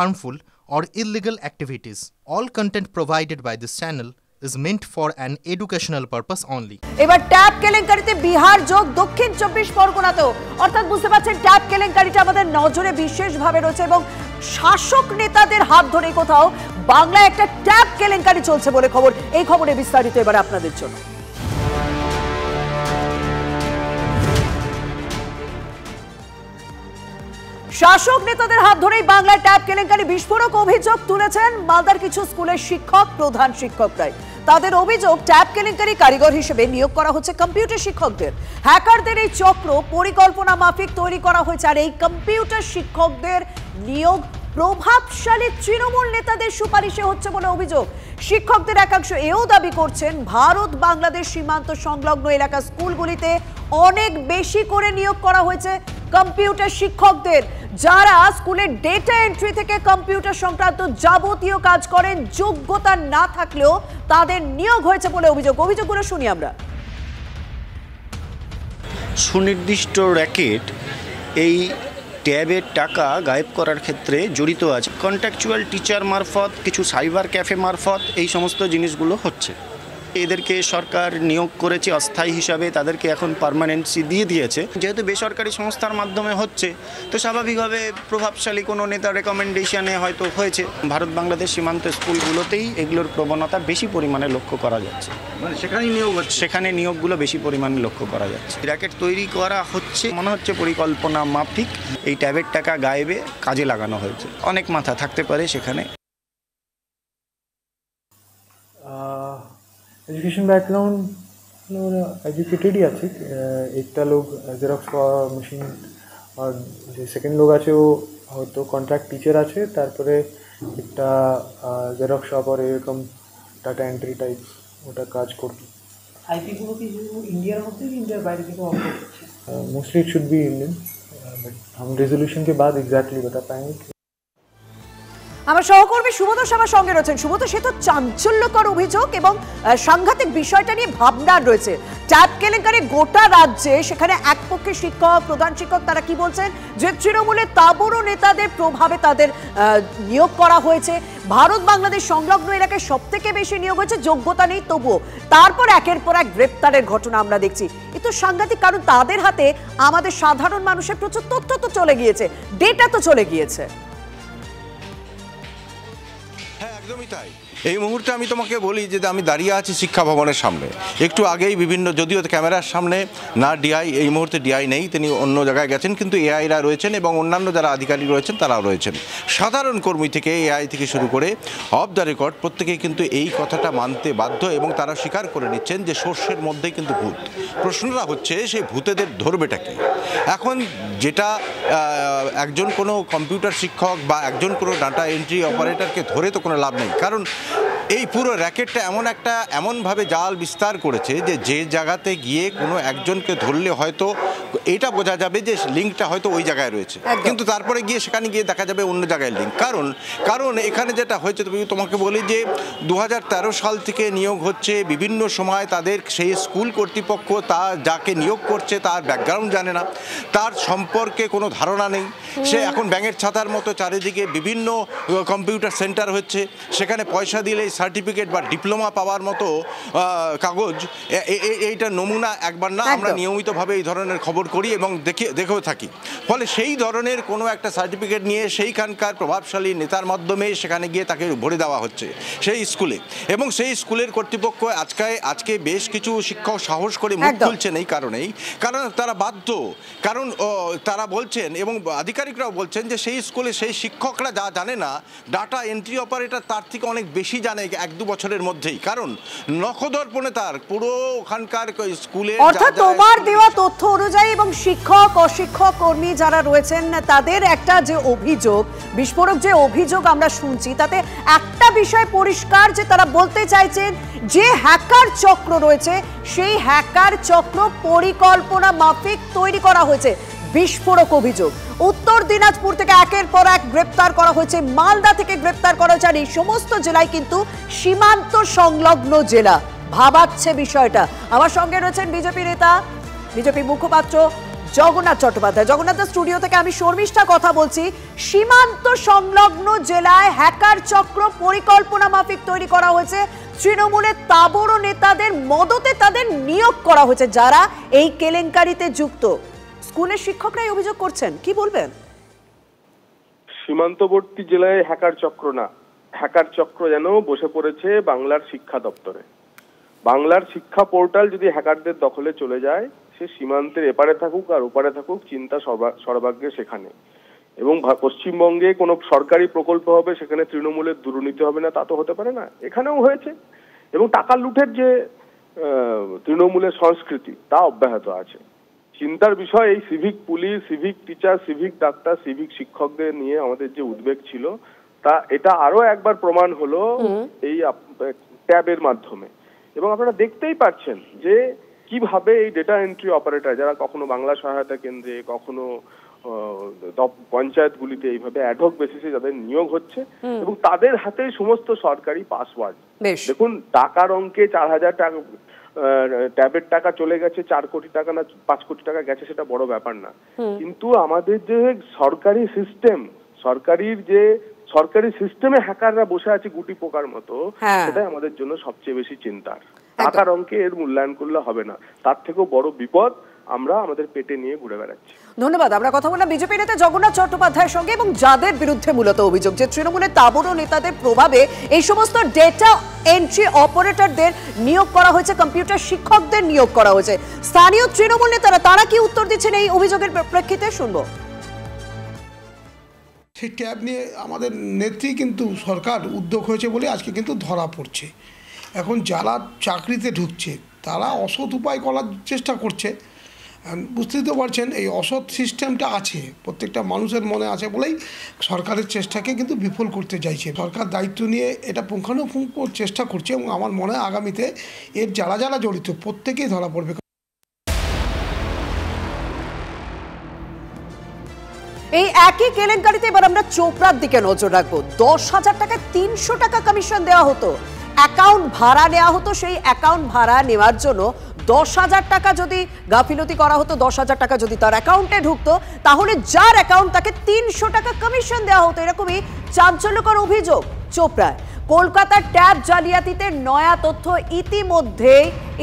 harmful, or illegal activities. All content provided by this channel is meant for an educational purpose only. এবার tab কেলেঙ্কারিতে Bihar যোগ দক্ষিণ 24 পরগনাতেও, অর্থাৎ বুঝতে পারছেন ট্যাব কেলেঙ্কারিটা আমাদের নজরে বিশেষভাবে রয়েছে এবং শাসক নেতাদের হাত ধরে কোথাও বাংলায় একটা ট্যাব কেলেঙ্কারি চলছে বলে খবর। এই খবরে বিস্তারিত এবার আপনাদের জন্য। শাসক নেতাদের হাত ধরেই বাংলায় ট্যাব কেলেঙ্কারি বিস্ফোরক অভিযোগ তুলেছেন মালদার কিছু স্কুলের শিক্ষক, প্রধান শিক্ষকরাই। তাদের অভিযোগ, ট্যাব কেলেঙ্কারি কারিগর হিসেবে নিয়োগ করা হচ্ছে কম্পিউটার শিক্ষকদের। হ্যাকারদের এই চক্র পরিকল্পনা মাফিক তৈরি করা হয়েছে। আর এই কম্পিউটার শিক্ষকদের নিয়োগ প্রভাবশালী তৃণমূল নেতাদের সুপারিশে হচ্ছে বলে অভিযোগ। শিক্ষকদের একাংশ এও দাবি করছেন, ভারত বাংলাদেশ সীমান্ত সংলগ্ন এলাকার স্কুলগুলিতে অনেক বেশি করে নিয়োগ করা হয়েছে কম্পিউটার শিক্ষকদের, যারা স্কুলের ডেটা এন্ট্রি থেকে কম্পিউটার সংক্রান্ত যাবতীয় কাজ করেন। যোগ্যতা না থাকলেও তাদের নিয়োগ হয়েছে বলে অভিযোগ। অভিযোগগুলো শুনি আমরা। সুনির্দিষ্ট র্যাকেট এই ট্যাবের টাকা গায়েব করার ক্ষেত্রে জড়িত আছে। কন্ট্রাকচুয়াল টিচার মারফত, কিছু সাইবার ক্যাফে মারফত এই সমস্ত জিনিসগুলো হচ্ছে। এদেরকে সরকার নিয়োগ করেছে অস্থায়ী হিসাবে, তাদেরকে এখন পার্মানেন্সি দিয়ে দিয়েছে। যেহেতু বেসরকারি সংস্থার মাধ্যমে হচ্ছে, তো স্বাভাবিকভাবে প্রভাবশালী কোনো নেতার রেকমেন্ডেশনে হয়তো হয়েছে। ভারত বাংলাদেশ সীমান্ত স্কুলগুলোতেই এগুলোর প্রবণতা বেশি পরিমাণে লক্ষ্য করা যাচ্ছে, মানে সেখানেই নিয়োগ হচ্ছে, সেখানে নিয়োগগুলো বেশি পরিমাণে লক্ষ্য করা যাচ্ছে। র্যাকেট তৈরি করা হচ্ছে, মনে হচ্ছে পরিকল্পনা মাফিক এই ট্যাবের টাকা গায়েবে কাজে লাগানো হয়েছে। অনেক মাথা থাকতে পারে সেখানে। एजुकेशन बैकग्राउंड एजुकेटेड ही আছে। একটা লোক জেরক্স মেশিন, আর যে সেকেন্ড লোক আছে ও হয়তো কন্ট্রাক্ট টিচার আছে, তারপরে একটা জেরক্স শপ আর এরকম ডাটা এন্ট্রি টাইপ ওটা কাজ করতো। आईपी गुलो की इंडियार মধ্যে কি ইন্ডিয়ার বাইরে থেকে অফার করছে? Mostly it should be Indian, but हम रेजोल्यूशन के बाद एग्जैक्टली बता पाएंगे। আমার সহকর্মী সুব্রত আমার সঙ্গে রয়েছেন। সুব্রত, সে তো চাঞ্চল্যকর অভিযোগ এবং সাংঘাতিক বিষয়টা নিয়ে ভাবনা রয়েছে। ট্যাব কেলেঙ্কারি গোটা রাজ্যে, সেখানে এক পক্ষে শিক্ষক, প্রধান শিক্ষক, তারা কি বলছেন যে তৃণমূলের তাবড় নেতাদের প্রভাবে তাদের নিয়োগ করা হয়েছে। ভারত বাংলাদেশ সংলগ্ন এলাকায় সব থেকে বেশি নিয়োগ হয়েছে, যোগ্যতা নেই তবুও। তারপর একের পর এক গ্রেপ্তারের ঘটনা আমরা দেখছি। এ তো সাংঘাতিক, কারণ তাদের হাতে আমাদের সাধারণ মানুষের প্রচুর তথ্য তো চলে গিয়েছে, ডেটা তো চলে গিয়েছে। একদমই তাই। এই মুহূর্তে আমি তোমাকে বলি যে আমি দাঁড়িয়ে আছি শিক্ষা ভবনের সামনে। একটু আগেই বিভিন্ন, যদিও ক্যামেরার সামনে না ডিআই, এই মুহূর্তে ডিআই নেই, তিনি অন্য জায়গায় গেছেন, কিন্তু এআইরা রয়েছেন এবং অন্যান্য যারা আধিকারিক রয়েছেন তারাও রয়েছেন। সাধারণ কর্মী থেকে এআই থেকে শুরু করে অফ দ্য রেকর্ড প্রত্যেকেই কিন্তু এই কথাটা মানতে বাধ্য এবং তারা স্বীকার করে নিচ্ছেন যে সর্ষের মধ্যেই কিন্তু ভূত। প্রশ্নটা হচ্ছে সেই ভূতেদের ধরবেটা কি? এখন যেটা একজন কোনো কম্পিউটার শিক্ষক বা একজন কোনো ডাটা এন্ট্রি অপারেটরকে ধরে তো কোনো লাভ নেই, কারণ এই পুরো র্যাকেটটা এমনভাবে জাল বিস্তার করেছে যে জায়গাতে গিয়ে কোনো একজনকে ধরলে হয়তো এটা বোঝা যাবে যে লিঙ্কটা হয়তো ওই জায়গায় রয়েছে, কিন্তু তারপরে গিয়ে সেখানে গিয়ে দেখা যাবে অন্য জায়গায় লিঙ্ক। কারণ এখানে যেটা হয়েছে, তোমাকে বলি যে 2013 সাল থেকে নিয়োগ হচ্ছে। বিভিন্ন সময় তাদের সেই স্কুল কর্তৃপক্ষ যাকে নিয়োগ করছে তার ব্যাকগ্রাউন্ড জানে না, তার সম্পর্কে কোনো ধারণা নেই। সে এখন ব্যাঙের ছাতার মতো চারিদিকে বিভিন্ন কম্পিউটার সেন্টার হচ্ছে, সেখানে পয়সা দিলে সার্টিফিকেট বা ডিপ্লোমা পাওয়ার মতো কাগজ, এইটা নমুনা একবার না, আমরা নিয়মিতভাবে এই ধরনের খবর করি এবং দেখেও থাকি। ফলে সেই ধরনের কোনো একটা সার্টিফিকেট নিয়ে সেইখানকার প্রভাবশালী নেতার মাধ্যমে সেখানে গিয়ে তাকে ভরে দেওয়া হচ্ছে সেই স্কুলে, এবং সেই স্কুলের কর্তৃপক্ষ আজকে বেশ কিছু শিক্ষক সাহস করে মুখ খুলছেন এই কারণেই, কারণ তারা বাধ্য, কারণ তারা বলছেন এবং আধিকারিকরাও বলছেন যে সেই স্কুলে সেই শিক্ষকরা যা জানে না, ডাটা এন্ট্রি অপারেটর তার থেকে অনেক বেশি জানে 1-2 বছরের মধ্যেই, কারণ নখদর্পণে তার পুরো ওখানকার স্কুলে। অর্থাৎ তোমার দেওয়া তথ্য অনুযায়ী এবং শিক্ষক, অশিক্ষক, কর্মী যারা রয়েছেন তাদের একটা যে অভিযোগ, বিস্ফোরক যে অভিযোগ আমরা শুনছি, তাতে একটা বিষয় পরিষ্কার যে তারা বলতে চাইছেন যে হ্যাকার চক্র রয়েছে সেই হ্যাকার চক্র পরিকল্পনা মাফিক তৈরি করা হয়েছে। বিস্ফোরক অভিযোগ। উত্তর দিনাজপুর থেকে একের পর এক গ্রেপ্তার করা হয়েছে, মালদা থেকে গ্রেপ্তার করা হয়েছে, আর এই সমস্ত জেলায় কিন্তু সীমান্ত সংলগ্ন জেলা। ভাবাচ্ছে বিষয়টা। আমার সঙ্গে রয়েছেন বিজেপি নেতা, বিজেপি মুখপাত্র জগন্নাথ চট্টোপাধ্যায়। জগন্নাথ স্টুডিও থেকে আমি শর্মিষ্ঠা কথা বলছি। সীমান্ত সংলগ্ন জেলায় হ্যাকার চক্র পরিকল্পনা মাফিক তৈরি করা হয়েছে, তৃণমূলের তাবড় নেতাদের মদতে তাদের নিয়োগ করা হয়েছে যারা এই কেলেঙ্কারিতে যুক্ত। স্কুলের শিক্ষকরাই অভিযোগ করছেন, কি বলবেন? সীমান্তবর্তী জেলায় হ্যাকার চক্র না, হ্যাকার চক্র যেন বসে পড়েছে বাংলার শিক্ষা দপ্তরে। বাংলার শিক্ষা পোর্টাল যদি হ্যাকারদের দখলে চলে যায়, সে সীমান্তের এপারে থাকুক আর ওপারে থাকুক, চিন্তা সর্বাগ্রে সেখানে। এবং পশ্চিমবঙ্গে কোনো সরকারি প্রকল্প হবে, সেখানে তৃণমূলের দুর্নীতি হবে না তা তো হতে পারে না। এখানেও হয়েছে, এবং টাকা লুটের যে তৃণমূলের সংস্কৃতি তা অব্যাহত আছে। চিন্তার বিষয়, এই civic police, civic teacher, civic doctor, civic শিক্ষকদের নিয়ে আমাদের যে উদ্বেগ ছিল, তা এটা আরো একবার প্রমাণ হলো এই ট্যাবের মাধ্যমে। এবং আপনারা দেখতেই পাচ্ছেন যে কিভাবে এই ডেটা এন্ট্রি অপারেটর, যারা কখনো বাংলা সহায়তা কেন্দ্রে, কখনো পঞ্চায়েতগুলিতে এইভাবে অ্যাডহক বেসিসে যাদের নিয়োগ হচ্ছে, এবং তাদের হাতে সমস্ত সরকারি পাসওয়ার্ড। দেখুন, টাকার অঙ্কে 4,000 টাকা ট্যাবের টাকা চলে গেছে, 4 কোটি টাকা না 5 কোটি টাকা গেছে, সেটা বড় ব্যাপার না। কিন্তু আমাদের যে সরকারি সিস্টেম, সরকারি সিস্টেমে হ্যাকাররা বসে আছে গুটি পোকার মতো, সেটাই আমাদের জন্য সবচেয়ে বেশি চিন্তার। টাকার অঙ্কে এর মূল্যায়ন করলে হবে না, তার থেকেও বড় বিপদ আমরা আমাদের পেটে নিয়ে ঘুরে বেড়াচ্ছি। ধন্যবাদ। আমরা কথা বললাম বিজেপি নেতা জগন্নাথ চট্টোপাধ্যায়ের সঙ্গে, এবং যাদের বিরুদ্ধে মূলত অভিযোগ যে তৃণমূলের তাবড় নেতাদের প্রভাবে এই সমস্ত ডেটা এন্ট্রি অপারেটরদের নিয়োগ করা হয়েছে, কম্পিউটার শিক্ষকদের নিয়োগ করা হয়েছে। স্থানীয় তৃণমূল নেতারা তারা কি উত্তর দিচ্ছেন এই অভিযোগের প্রেক্ষিতে, শুনবো। সেই ট্যাব নিয়ে আমাদের নেত্রী কিন্তু সরকার উদ্যোগ হয়েছে বলে আজকে কিন্তু ধরা পড়ছে। এখন যারা চাকরিতে ঢুকছে তারা অসৎ উপায় করার চেষ্টা করছে। বুঝতেই তো পারছেন, এই অসৎ সিস্টেমটা আছে, প্রত্যেকটা মানুষের মনে আছে বলেই সরকারের চেষ্টাকে কিন্তু বিফল করতে চাইছে। সরকার দায়িত্ব নিয়ে এটা পুঙ্খানুপুঙ্খ চেষ্টা করছে, এবং আমার মনে হয় আগামীতে এর যারা যারা জড়িত প্রত্যেকেই ধরা পড়বে। এই একই কেলেঙ্কারিতে এবার আমরা চোপড়ার দিকে নজর রাখবো। 10,000 টাকায় 300 টাকা কমিশন দেওয়া হতো, অ্যাকাউন্ট ভাড়া নেওয়া হতো। সেই অ্যাকাউন্ট ভাড়া নেওয়ার জন্য 10,000 টাকা যদি গাফিলতি করা হতো, 10,000 টাকা যদি তার অ্যাকাউন্টে ঢুকতো, তাহলে যার অ্যাকাউন্ট তাকে 300 টাকা কমিশন দেওয়া হতো। এরকমই চাঞ্চল্যকর অভিযোগ চোপড়ায়। কলকাতার ট্যাব জালিয়াতিতে নয়া তথ্য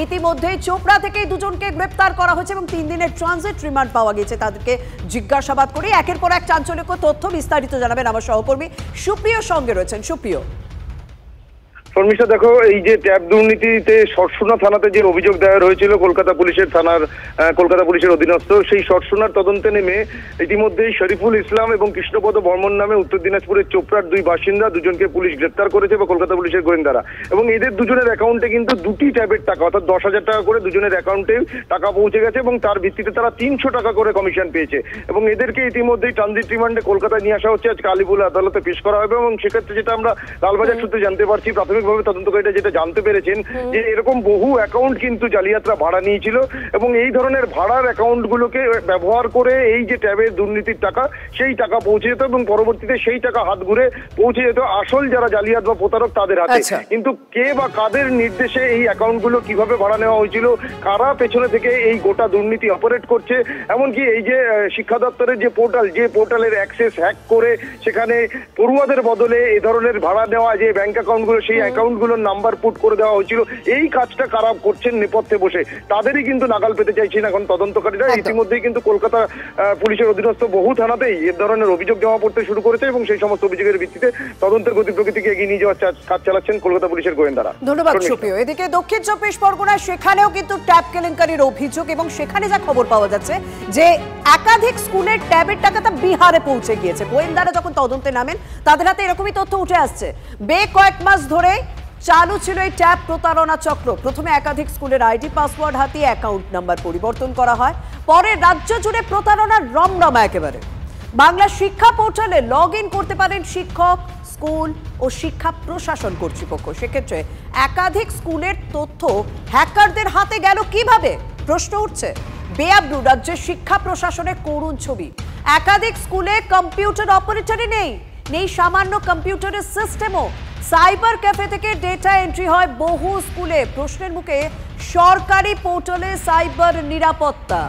ইতিমধ্যেই চোপড়া থেকে দুজনকে গ্রেপ্তার করা হয়েছে, এবং 3 দিনের ট্রানজিট রিমান্ড পাওয়া গেছে। তাদেরকে জিজ্ঞাসাবাদ করে একের পর এক চাঞ্চল্যকর তথ্য বিস্তারিত জানাবেন আমার সহকর্মী সুপ্রিয়, সঙ্গে রয়েছেন সুপ্রিয়। শর্মিষ্ঠা, দেখো, এই যে ট্যাব দুর্নীতিতে সরসোনা থানাতে যে অভিযোগ দায়ের হয়েছিল কলকাতা পুলিশের অধীনস্থ, সেই সরসোনার তদন্তে নেমে ইতিমধ্যেই শরীফুল ইসলাম এবং কৃষ্ণপদ বর্মন নামে উত্তর দিনাজপুরের চোপড়ার 2 বাসিন্দা, দুজনকে পুলিশ গ্রেপ্তার করেছে বা কলকাতা পুলিশের গোয়েন্দারা। এবং এদের দুজনের অ্যাকাউন্টে কিন্তু 2টি ট্যাবের টাকা, অর্থাৎ 10,000 টাকা করে দুজনের অ্যাকাউন্টে টাকা পৌঁছে গেছে, এবং তার ভিত্তিতে তারা 300 টাকা করে কমিশন পেয়েছে। এবং এদেরকে ইতিমধ্যেই ট্রানজিট রিমান্ডে কলকাতায় নিয়ে আসা হচ্ছে, আজ কালীপুর আদালতে পেশ করা হবে। এবং সেক্ষেত্রে যেটা আমরা লালবাজার সূত্রে জানতে পারছি, প্রাথমিকভাবে তদন্তকারীরা যেটা জানতে পেরেছেন যে এরকম বহু অ্যাকাউন্ট কিন্তু জালিয়াতরা ভাড়া নিয়েছিল, এবং এই ধরনের ভাড়ার অ্যাকাউন্টগুলোকে ব্যবহার করে এই যে ট্যাবের দুর্নীতির টাকা, সেই টাকা পৌঁছে যেত, এবং পরবর্তীতে সেই টাকা হাত ঘুরে পৌঁছে যেত আসল যারা জালিয়াত বা প্রতারক তাদের হাতে। কিন্তু কে বা কাদের নির্দেশে এই অ্যাকাউন্টগুলো কিভাবে ভাড়া নেওয়া হয়েছিল, কারা পেছনে থেকে এই গোটা দুর্নীতি অপারেট করছে, এমনকি এই যে শিক্ষা দপ্তরের যে পোর্টালের অ্যাক্সেস হ্যাক করে সেখানে পড়ুয়াদের বদলে এই ধরনের ভাড়া নেওয়া যে ব্যাংক অ্যাকাউন্টগুলো, সেই অ্যাকাউন্টগুলোর নাম্বার পুট করে দেওয়া হয়েছিল, এই কাজটা কারা করছেন নেপথ্যে বসে, তাদেরই কিন্তু নাগাল পেতে চাইছেন এখন তদন্তকারীরা। ইতিমধ্যেই কিন্তু কলকাতা পুলিশের অধীনস্থ বহু থানাতেই এ ধরনের অভিযোগ জমা পড়তে শুরু করেছে, এবং সেই সমস্ত অভিযোগের ভিত্তিতে তদন্তের গতি প্রকৃতিকে এগিয়ে নিয়ে যাওয়ার কাজ চালাচ্ছেন কলকাতা পুলিশের গোয়েন্দারা। ধন্যবাদ সুপ্রিয়। এদিকে দক্ষিণ 24 পরগনায় সেখানেও কিন্তু ট্যাব কেলেঙ্কারির অভিযোগ, এবং সেখানে যা খবর পাওয়া যাচ্ছে যে একাধিক স্কুলের ট্যাবের টাকাটা বিহারে পৌঁছে গিয়েছে। গোয়েন্দারা যখন তদন্তে নামেন তাদের হাতে এরকমই তথ্য উঠে আসছে। কয়েক মাস ধরে চালু ছিল এই ট্যাব প্রতারণা চক্র। প্রথমে একাধিক স্কুলের আইডি পাসওয়ার্ড হাতিয়ে অ্যাকাউন্ট নাম্বার পরিবর্তন করা হয়, পরে রাজ্য জুড়ে প্রতারণার রমরমা একেবারে। বাংলা শিক্ষা পোর্টালে লগ ইন করতে পারেন শিক্ষক, স্কুল ও শিক্ষা প্রশাসন কর্তৃপক্ষ। সেক্ষেত্রে একাধিক স্কুলের তথ্য হ্যাকারদের হাতে গেল কিভাবে প্রশ্ন উঠছে। বেআব্রু রাজ্যের শিক্ষা প্রশাসনের করুণ ছবি। একাধিক স্কুলে কম্পিউটার অপারেটরই নেই সামান্য কম্পিউটারের সিস্টেমও। সাইবার ক্যাফে থেকে ডেটা এন্ট্রি হয় বহু স্কুলে। প্রশ্নের মুখে সরকারি পোর্টালে সাইবার নিরাপত্তা।